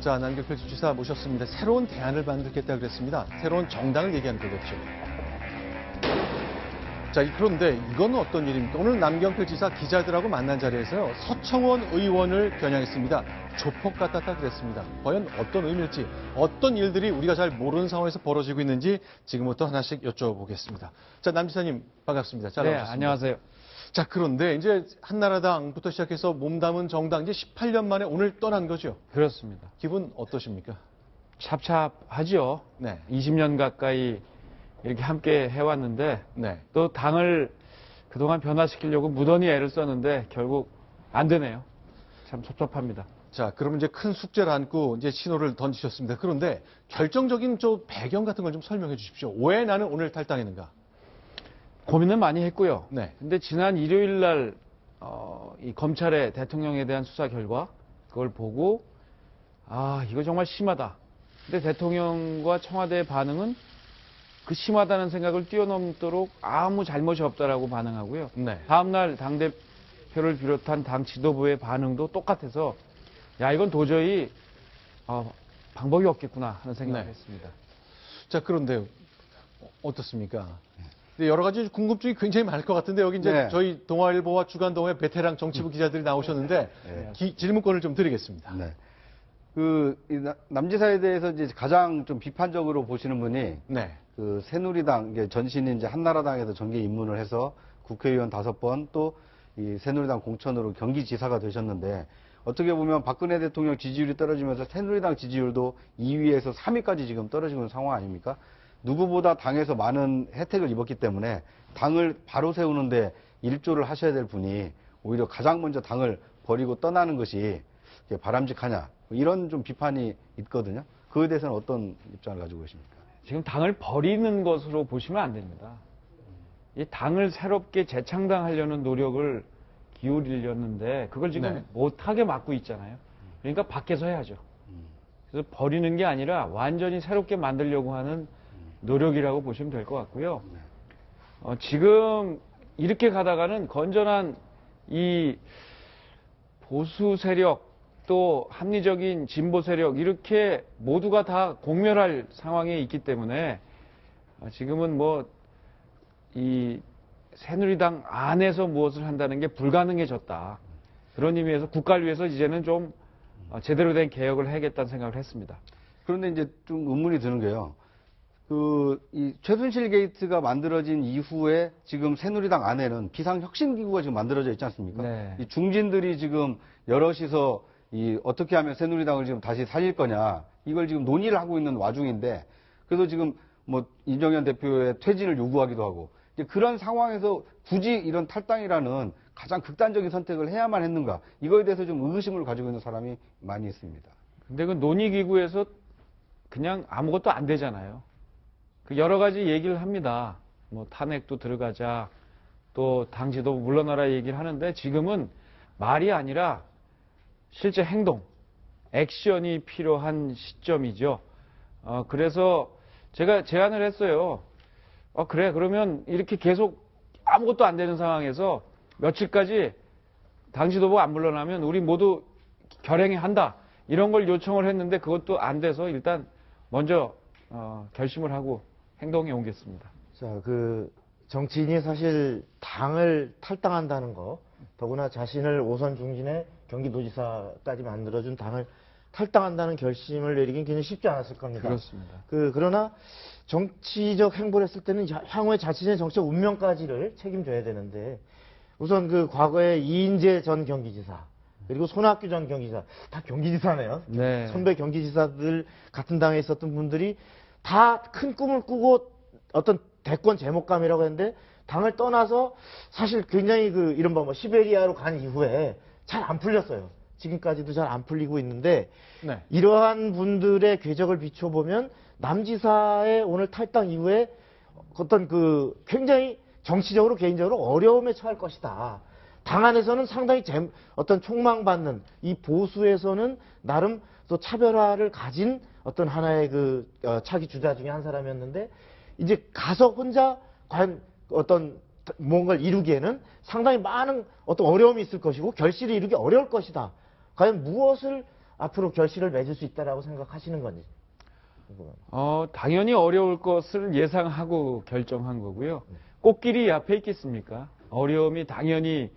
자, 남경필 지사 모셨습니다. 새로운 대안을 만들겠다 그랬습니다. 새로운 정당을 얘기하는 거겠죠. 자, 그런데 이건 어떤 일입니까? 오늘 남경필 지사 기자들하고 만난 자리에서요, 서청원 의원을 겨냥했습니다. 조폭 같았다 그랬습니다. 과연 어떤 의미일지, 어떤 일들이 우리가 잘 모르는 상황에서 벌어지고 있는지 지금부터 하나씩 여쭤보겠습니다. 자, 남 지사님 반갑습니다. 잘 나오셨습니다. 안녕하세요. 자, 그런데 이제 한나라당부터 시작해서 몸담은 정당 이제 18년 만에 오늘 떠난 거죠? 그렇습니다. 기분 어떠십니까? 찹찹하죠. 네. 20년 가까이 이렇게 함께 해왔는데 네. 또 당을 그동안 변화시키려고 무던히 애를 썼는데 결국 안 되네요. 참 섭섭합니다. 자, 그러면 이제 큰 숙제를 안고 이제 신호를 던지셨습니다. 그런데 결정적인 배경 같은 걸 좀 설명해 주십시오. 왜 나는 오늘 탈당했는가? 고민은 많이 했고요. 네. 근데 지난 일요일 날 이 검찰의 대통령에 대한 수사 결과 그걸 보고 이거 정말 심하다. 근데 대통령과 청와대의 반응은 그 심하다는 생각을 뛰어넘도록 아무 잘못이 없다라고 반응하고요. 네. 다음날 당대표를 비롯한 당 지도부의 반응도 똑같아서 야, 이건 도저히 방법이 없겠구나 하는 생각을 네. 했습니다. 자, 그런데 어떻습니까? 여러 가지 궁금증이 굉장히 많을 것 같은데 여기 이제 네. 저희 동아일보와 주간동아의 베테랑 정치부 기자들이 나오셨는데 질문권을 좀 드리겠습니다. 네. 남지사에 대해서 이제 가장 좀 비판적으로 보시는 분이 네. 새누리당 이게 전신인 이제 한나라당에서 정계 입문을 해서 국회의원 5번 또 이 새누리당 공천으로 경기지사가 되셨는데 어떻게 보면 박근혜 대통령 지지율이 떨어지면서 새누리당 지지율도 2위에서 3위까지 지금 떨어지고 있는 상황 아닙니까? 누구보다 당에서 많은 혜택을 입었기 때문에 당을 바로 세우는데 일조를 하셔야 될 분이 오히려 가장 먼저 당을 버리고 떠나는 것이 바람직하냐 이런 좀 비판이 있거든요. 그에 대해서는 어떤 입장을 가지고 계십니까? 지금 당을 버리는 것으로 보시면 안 됩니다. 이 당을 새롭게 재창당하려는 노력을 기울이려는데 그걸 지금 네. 못하게 막고 있잖아요. 그러니까 밖에서 해야죠. 그래서 버리는 게 아니라 완전히 새롭게 만들려고 하는 노력이라고 보시면 될 것 같고요. 지금 이렇게 가다가는 건전한 이 보수 세력 또 합리적인 진보 세력 이렇게 모두가 다 공멸할 상황에 있기 때문에 지금은 이 새누리당 안에서 무엇을 한다는 게 불가능해졌다. 그런 의미에서 국가를 위해서 이제는 좀 제대로 된 개혁을 해야겠다는 생각을 했습니다. 그런데 이제 좀 의문이 드는 게요. 이 최순실 게이트가 만들어진 이후에 지금 새누리당 안에는 비상혁신기구가 지금 만들어져 있지 않습니까? 네. 이 중진들이 지금 여럿이서 어떻게 하면 새누리당을 지금 다시 살릴 거냐 이걸 지금 논의를 하고 있는 와중인데 그래서 지금 이정현 대표의 퇴진을 요구하기도 하고 이제 그런 상황에서 굳이 이런 탈당이라는 가장 극단적인 선택을 해야만 했는가 이거에 대해서 좀 의구심을 가지고 있는 사람이 많이 있습니다. 근데 그 논의기구에서 그냥 아무것도 안 되잖아요. 여러 가지 얘기를 합니다. 탄핵도 들어가자, 또 당지도 물러나라 얘기를 하는데 지금은 말이 아니라 실제 행동, 액션이 필요한 시점이죠. 그래서 제가 제안을 했어요. 그래, 그러면 이렇게 계속 아무것도 안 되는 상황에서 며칠까지 당지도부 안 물러나면 우리 모두 결행해 한다. 이런 걸 요청을 했는데 그것도 안 돼서 일단 먼저 결심을 하고 행동에 옮겼습니다. 자, 정치인이 사실 당을 탈당한다는 거, 더구나 자신을 오선 중진의 경기도지사까지 만들어준 당을 탈당한다는 결심을 내리긴 굉장히 쉽지 않았을 겁니다. 그렇습니다. 그러나 정치적 행보를 했을 때는 향후에 자신의 정치적 운명까지를 책임져야 되는데 우선 과거에 이인재 전 경기지사 그리고 손학규 전 경기지사 다 경기지사네요. 네. 선배 경기지사들 같은 당에 있었던 분들이 다 큰 꿈을 꾸고 어떤 대권 제목감이라고 했는데 당을 떠나서 사실 굉장히 이른바 시베리아로 간 이후에 잘 안 풀렸어요. 지금까지도 잘 안 풀리고 있는데 네. 이러한 분들의 궤적을 비춰보면 남지사의 오늘 탈당 이후에 어떤 굉장히 정치적으로 개인적으로 어려움에 처할 것이다. 당 안에서는 상당히 어떤 촉망받는 이 보수에서는 나름 또 차별화를 가진 어떤 하나의 차기 주자 중에 한 사람이었는데 이제 가서 혼자 과연 어떤 뭔가를 이루기에는 상당히 많은 어떤 어려움이 있을 것이고 결실을 이루기 어려울 것이다. 과연 무엇을 앞으로 결실을 맺을 수 있다라고 생각하시는 건지. 당연히 어려울 것을 예상하고 결정한 거고요. 꽃길이 앞에 있겠습니까? 어려움이 당연히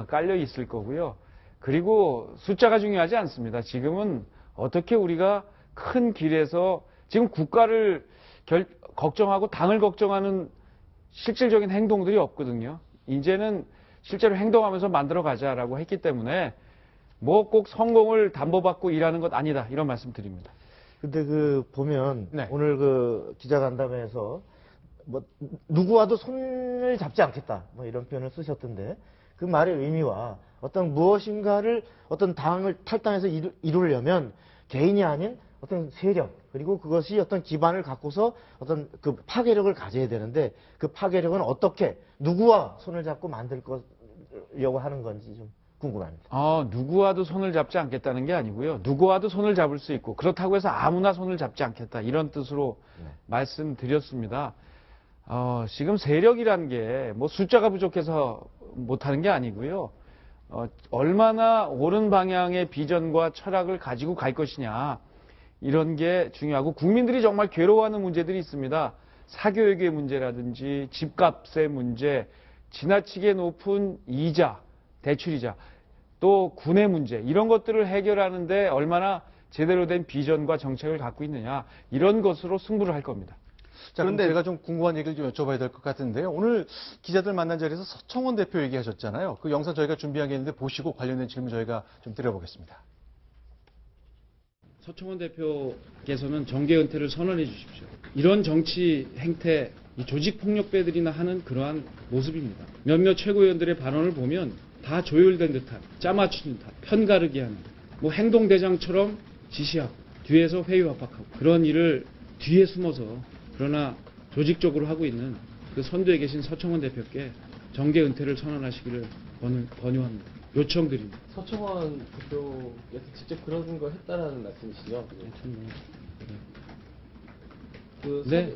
깔려 있을 거고요. 그리고 숫자가 중요하지 않습니다. 지금은 어떻게 우리가 큰 길에서 지금 국가를 걱정하고 당을 걱정하는 실질적인 행동들이 없거든요. 이제는 실제로 행동하면서 만들어 가자라고 했기 때문에 뭐 꼭 성공을 담보받고 일하는 것 아니다. 이런 말씀 드립니다. 근데 보면 네. 오늘 기자간담회에서 뭐 누구와도 손을 잡지 않겠다 뭐 이런 표현을 쓰셨던데 그 말의 의미와 어떤 무엇인가를 어떤 당을 탈당해서 이루려면 개인이 아닌 어떤 세력 그리고 그것이 어떤 기반을 갖고서 어떤 그 파괴력을 가져야 되는데 그 파괴력은 어떻게 누구와 손을 잡고 만들 거려고 하는 건지 좀 궁금합니다. 누구와도 손을 잡지 않겠다는 게 아니고요. 누구와도 손을 잡을 수 있고 그렇다고 해서 아무나 손을 잡지 않겠다 이런 뜻으로 말씀드렸습니다. 지금 세력이란 게 뭐 숫자가 부족해서 못하는 게 아니고요. 얼마나 옳은 방향의 비전과 철학을 가지고 갈 것이냐 이런 게 중요하고 국민들이 정말 괴로워하는 문제들이 있습니다. 사교육의 문제라든지 집값의 문제, 지나치게 높은 이자, 대출이자, 또 군의 문제 이런 것들을 해결하는데 얼마나 제대로 된 비전과 정책을 갖고 있느냐 이런 것으로 승부를 할 겁니다. 자, 그런데 제가 좀 궁금한 얘기를 좀 여쭤봐야 될 것 같은데요. 오늘 기자들 만난 자리에서 서청원 대표 얘기하셨잖아요. 그 영상 저희가 준비한 게 있는데 보시고 관련된 질문 저희가 좀 드려보겠습니다. 서청원 대표께서는 정계 은퇴를 선언해 주십시오. 이런 정치 행태, 이 조직폭력배들이나 하는 그러한 모습입니다. 몇몇 최고위원들의 발언을 보면 다 조율된 듯한, 짜맞추는 듯한, 편가르기 하는, 뭐 행동대장처럼 지시하고, 뒤에서 회유 압박하고, 그런 일을 뒤에 숨어서, 그러나 조직적으로 하고 있는 그 선두에 계신 서청원 대표께 정계 은퇴를 선언하시기를 권유합니다. 요청드립니다. 서청원 대표께서 직접 그런 걸 했다라는 말씀이시죠? 네.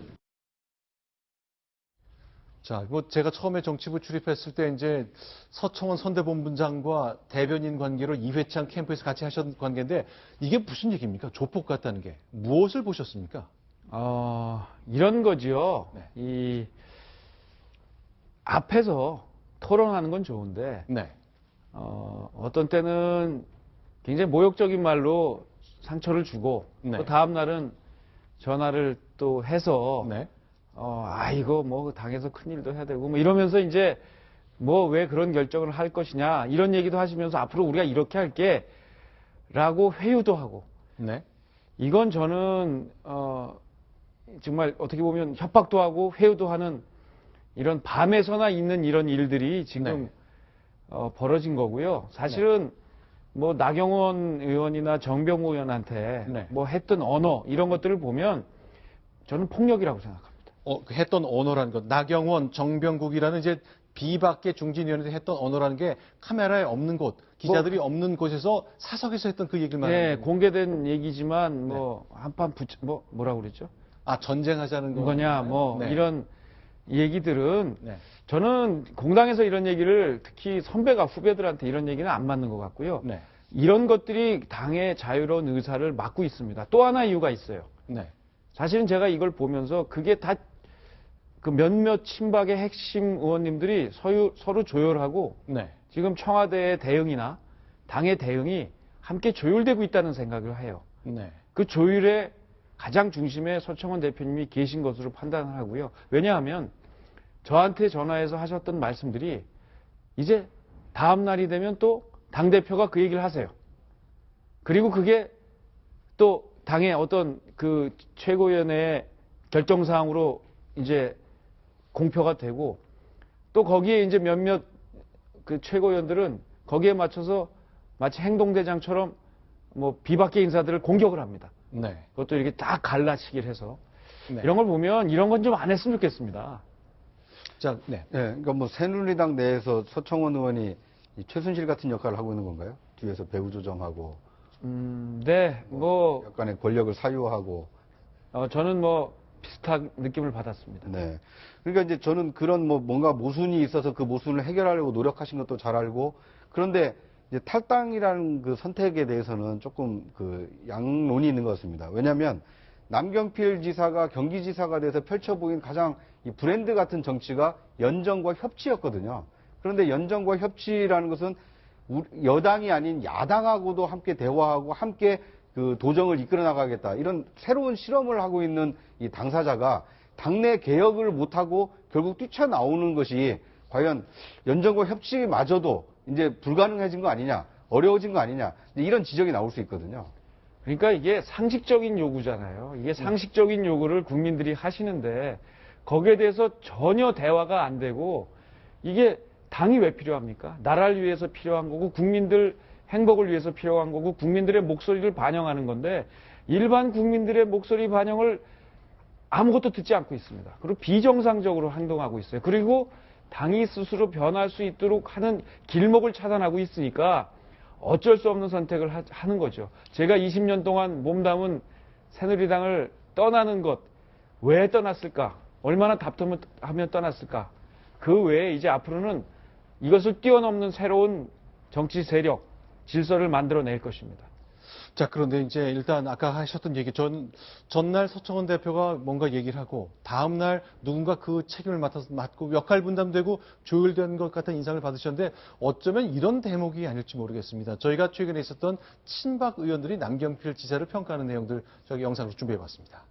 자, 뭐 제가 처음에 정치부 출입했을 때 이제 서청원 선대본부장과 대변인 관계로 이회창 캠프에서 같이 하셨던 관계인데 이게 무슨 얘기입니까? 조폭 같다는 게 무엇을 보셨습니까? 이런 거지요. 네. 이 앞에서 토론하는 건 좋은데 네. 어떤 때는 굉장히 모욕적인 말로 상처를 주고 네. 또 다음 날은 전화를 또 해서 네. 이거 뭐 당에서 큰 일도 해야 되고 뭐 이러면서 이제 뭐 왜 그런 결정을 할 것이냐 이런 얘기도 하시면서 앞으로 우리가 이렇게 할게라고 회유도 하고 네. 이건 저는 정말 어떻게 보면 협박도 하고 회유도 하는 이런 밤에서나 있는 이런 일들이 지금 네. 벌어진 거고요. 사실은 뭐 나경원 의원이나 정병호 의원한테 네. 뭐 했던 언어 이런 것들을 보면 저는 폭력이라고 생각합니다. 그 했던 언어라는 것, 나경원, 정병국이라는 이제 비박계 중진위원회에서 했던 언어라는 게 카메라에 없는 곳, 기자들이 없는 곳에서 사석에서 했던 그 얘기를 말하는 네, 겁니다. 공개된 얘기지만 뭐 한판 뭐라고 그랬죠? 전쟁하자는 거냐 뭐 네. 이런 얘기들은 네. 저는 공당에서 이런 얘기를 특히 선배가 후배들한테 이런 얘기는 안 맞는 것 같고요. 네. 이런 것들이 당의 자유로운 의사를 막고 있습니다. 또 하나 이유가 있어요. 네. 사실은 제가 이걸 보면서 그게 다 그 몇몇 친박의 핵심 의원님들이 서로 조율하고 네. 지금 청와대의 대응이나 당의 대응이 함께 조율되고 있다는 생각을 해요. 네. 그 조율의 가장 중심에 서청원 대표님이 계신 것으로 판단을 하고요. 왜냐하면 저한테 전화해서 하셨던 말씀들이 이제 다음 날이 되면 또 당대표가 그 얘기를 하세요. 그리고 그게 또 당의 어떤 그 최고위원회의 결정사항으로 이제 공표가 되고 또 거기에 이제 몇몇 그 최고위원들은 거기에 맞춰서 마치 행동대장처럼 뭐 비박계 인사들을 공격을 합니다. 네. 그것도 이렇게 딱 갈라치기를 해서 네. 이런 걸 보면 이런 건 좀 안 했으면 좋겠습니다. 자, 네. 네, 그러니까 뭐 새누리당 내에서 서청원 의원이 이 최순실 같은 역할을 하고 있는 건가요? 뒤에서 배후 조정하고 네, 뭐 약간의 권력을 사유하고. 저는 뭐 비슷한 느낌을 받았습니다. 네. 그러니까 이제 저는 그런 뭐 뭔가 모순이 있어서 그 모순을 해결하려고 노력하신 것도 잘 알고, 그런데 이제 탈당이라는 그 선택에 대해서는 조금 그 양론이 있는 것 같습니다. 왜냐하면 남경필 지사가 경기지사가 돼서 펼쳐 보인 가장 이 브랜드 같은 정치가 연정과 협치였거든요. 그런데 연정과 협치라는 것은 여당이 아닌 야당하고도 함께 대화하고 함께 그 도정을 이끌어 나가겠다. 이런 새로운 실험을 하고 있는 이 당사자가 당내 개혁을 못하고 결국 뛰쳐나오는 것이 과연 연정과 협치마저도 이제 불가능해진 거 아니냐, 어려워진 거 아니냐, 이런 지적이 나올 수 있거든요. 그러니까 이게 상식적인 요구잖아요. 이게 상식적인 요구를 국민들이 하시는데 거기에 대해서 전혀 대화가 안 되고 이게 당이 왜 필요합니까? 나라를 위해서 필요한 거고 국민들 행복을 위해서 필요한 거고 국민들의 목소리를 반영하는 건데 일반 국민들의 목소리 반영을 아무것도 듣지 않고 있습니다. 그리고 비정상적으로 행동하고 있어요. 그리고 당이 스스로 변할 수 있도록 하는 길목을 차단하고 있으니까 어쩔 수 없는 선택을 하는 거죠. 제가 20년 동안 몸담은 새누리당을 떠나는 것, 왜 떠났을까? 얼마나 답답하면 떠났을까? 그 외에 이제 앞으로는 이것을 뛰어넘는 새로운 정치 세력, 질서를 만들어낼 것입니다. 자, 그런데 이제 일단 아까 하셨던 얘기, 전날 서청원 대표가 뭔가 얘기를 하고 다음날 누군가 그 책임을 맡고 역할 분담되고 조율된 것 같은 인상을 받으셨는데 어쩌면 이런 대목이 아닐지 모르겠습니다. 저희가 최근에 있었던 친박 의원들이 남경필 지사를 평가하는 내용들 저희 영상으로 준비해봤습니다.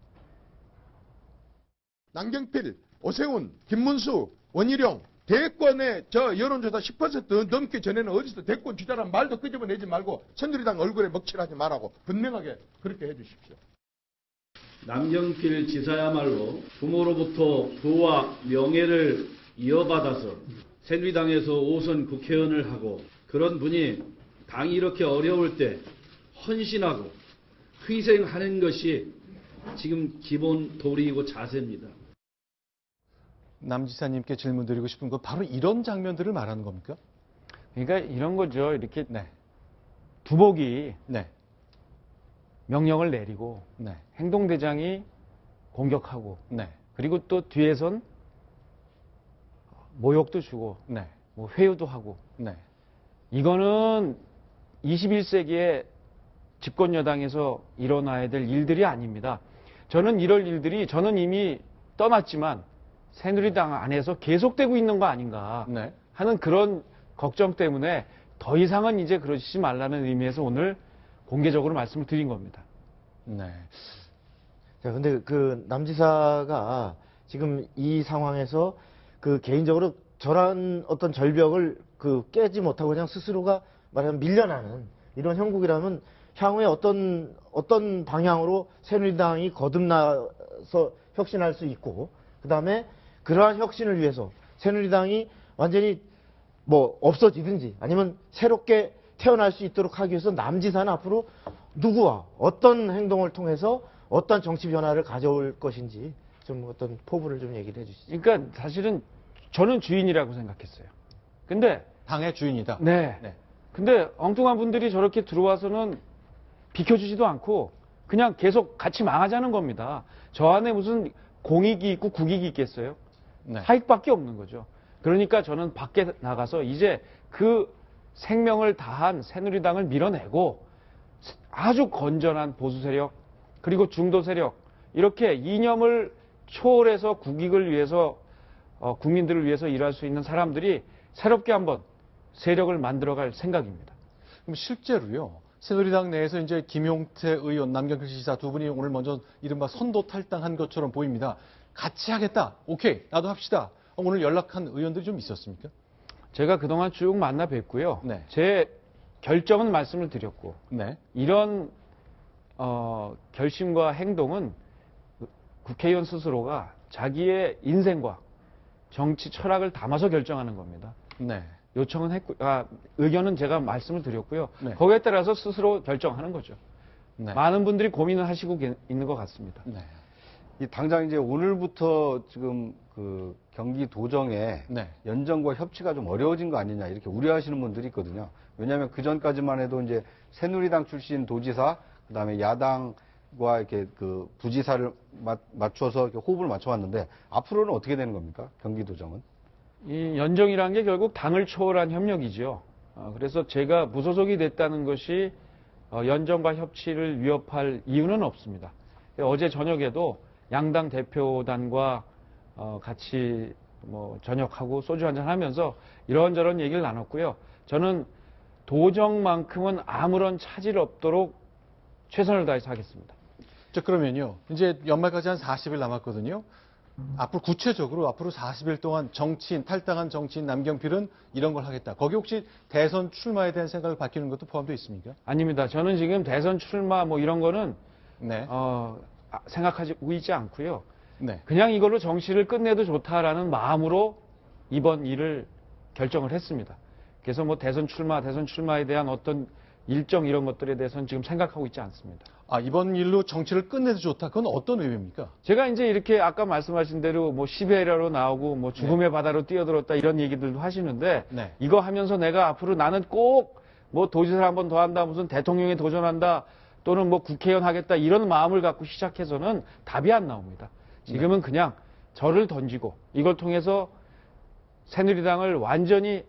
남경필, 오세훈, 김문수, 원희룡, 대권의 저 여론조사 10% 넘기 전에는 어디서 대권 주자란 말도 끄집어내지 말고 새누리당 얼굴에 먹칠하지 말라고 분명하게 그렇게 해주십시오. 남경필 지사야말로 부모로부터 부와 명예를 이어받아서 새누리당에서 5선 국회의원을 하고 그런 분이 당이 이렇게 어려울 때 헌신하고 희생하는 것이 지금 기본 도리이고 자세입니다. 남 지사님께 질문 드리고 싶은 건 바로 이런 장면들을 말하는 겁니까? 그러니까 이런 거죠. 이렇게 네. 두목이 네. 명령을 내리고 네. 행동대장이 공격하고 네. 그리고 또 뒤에선 모욕도 주고 네. 뭐 회유도 하고 네. 이거는 21세기의 집권 여당에서 일어나야 될 일들이 아닙니다. 저는 이럴 일들이 저는 이미 떠났지만 새누리당 안에서 계속되고 있는 거 아닌가 네. 하는 그런 걱정 때문에 더 이상은 이제 그러시지 말라는 의미에서 오늘 공개적으로 말씀을 드린 겁니다. 네. 자, 근데 그 남지사가 지금 이 상황에서 그 개인적으로 저런 어떤 절벽을 그 깨지 못하고 그냥 스스로가 말하면 밀려나는 이런 형국이라면 향후에 어떤 방향으로 새누리당이 거듭나서 혁신할 수 있고 그 다음에 그러한 혁신을 위해서 새누리당이 완전히 뭐 없어지든지 아니면 새롭게 태어날 수 있도록 하기 위해서 남지사는 앞으로 누구와 어떤 행동을 통해서 어떤 정치 변화를 가져올 것인지 좀 어떤 포부를 좀 얘기를 해주시죠. 그러니까 사실은 저는 주인이라고 생각했어요. 근데 당의 주인이다. 네. 네. 근데 엉뚱한 분들이 저렇게 들어와서는 비켜주지도 않고 그냥 계속 같이 망하자는 겁니다. 저 안에 무슨 공익이 있고 국익이 있겠어요? 네. 사익밖에 없는 거죠. 그러니까 저는 밖에 나가서 이제 그 생명을 다한 새누리당을 밀어내고 아주 건전한 보수 세력 그리고 중도 세력 이렇게 이념을 초월해서 국익을 위해서 국민들을 위해서 일할 수 있는 사람들이 새롭게 한번 세력을 만들어갈 생각입니다. 그럼 실제로요. 새누리당 내에서 이제 김용태 의원, 남경필 지사 두 분이 오늘 먼저 이른바 선도 탈당한 것처럼 보입니다. 같이 하겠다. 오케이. 나도 합시다. 오늘 연락한 의원들이 좀 있었습니까? 제가 그동안 쭉 만나 뵙고요. 네. 제 결정은 말씀을 드렸고 네. 이런 결심과 행동은 국회의원 스스로가 자기의 인생과 정치 철학을 담아서 결정하는 겁니다. 네. 요청은 했고, 의견은 제가 말씀을 드렸고요. 네. 거기에 따라서 스스로 결정하는 거죠. 네. 많은 분들이 고민을 하시고 있는 것 같습니다. 네. 이 당장 이제 오늘부터 지금 그 경기 도정에 네. 연정과 협치가 좀 어려워진 거 아니냐 이렇게 우려하시는 분들이 있거든요. 왜냐하면 그 전까지만 해도 이제 새누리당 출신 도지사, 그다음에 야당과 이렇게 그 부지사를 맞춰서 이렇게 호흡을 맞춰왔는데 앞으로는 어떻게 되는 겁니까? 경기 도정은? 이 연정이라는 게 결국 당을 초월한 협력이죠. 그래서 제가 무소속이 됐다는 것이 연정과 협치를 위협할 이유는 없습니다. 어제 저녁에도 양당 대표단과 같이 뭐 저녁하고 소주 한잔 하면서 이런저런 얘기를 나눴고요. 저는 도정만큼은 아무런 차질 없도록 최선을 다해서 하겠습니다. 자, 그러면요. 이제 연말까지 한 40일 남았거든요. 앞으로 구체적으로 앞으로 40일 동안 탈당한 정치인 남경필은 이런 걸 하겠다. 거기 혹시 대선 출마에 대한 생각을 바뀌는 것도 포함되어 있습니까? 아닙니다. 저는 지금 대선 출마 뭐 이런 거는 네. 생각하고 있지 않고요. 네. 그냥 이걸로 정치를 끝내도 좋다라는 마음으로 이번 일을 결정을 했습니다. 그래서 뭐 대선 출마에 대한 어떤 일정 이런 것들에 대해서는 지금 생각하고 있지 않습니다. 이번 일로 정치를 끝내도 좋다. 그건 어떤 의미입니까? 제가 이제 이렇게 아까 말씀하신 대로 뭐 시베리아로 나오고 뭐 죽음의 바다로 뛰어들었다 이런 얘기들도 하시는데 네. 이거 하면서 내가 앞으로 나는 꼭 뭐 도지사를 한 번 더 한다, 무슨 대통령에 도전한다, 또는 뭐 국회의원 하겠다 이런 마음을 갖고 시작해서는 답이 안 나옵니다. 지금은 그냥 저를 던지고 이걸 통해서 새누리당을 완전히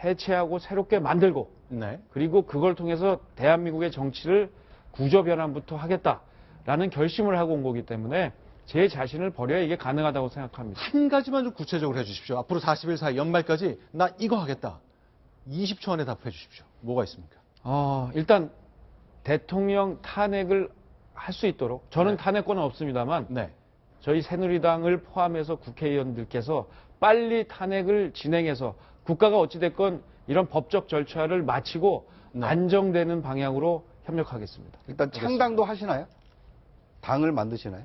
해체하고 새롭게 만들고 네. 그리고 그걸 통해서 대한민국의 정치를 구조 변환부터 하겠다라는 결심을 하고 온 거기 때문에 제 자신을 버려야 이게 가능하다고 생각합니다. 한 가지만 좀 구체적으로 해주십시오. 앞으로 40일 사이 연말까지 나 이거 하겠다. 20초 안에 답해 주십시오. 뭐가 있습니까? 일단 대통령 탄핵을 할 수 있도록 저는 탄핵권은 없습니다만 네. 저희 새누리당을 포함해서 국회의원들께서 빨리 탄핵을 진행해서 국가가 어찌됐건 이런 법적 절차를 마치고 네. 안정되는 방향으로 협력하겠습니다. 일단 창당도 하시나요? 당을 만드시나요?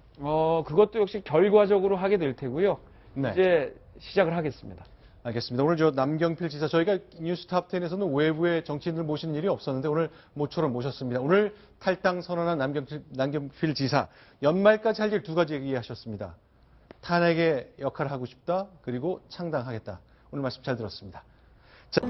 그것도 역시 결과적으로 하게 될 테고요. 네. 이제 시작을 하겠습니다. 알겠습니다. 오늘 저 남경필 지사 저희가 뉴스탑10에서는 외부의 정치인들 모시는 일이 없었는데 오늘 모처럼 모셨습니다. 오늘 탈당 선언한 남경필 지사 연말까지 할 일 두 가지 얘기하셨습니다. 탄핵의 역할을 하고 싶다. 그리고 창당하겠다. 오늘 말씀 잘 들었습니다. 자.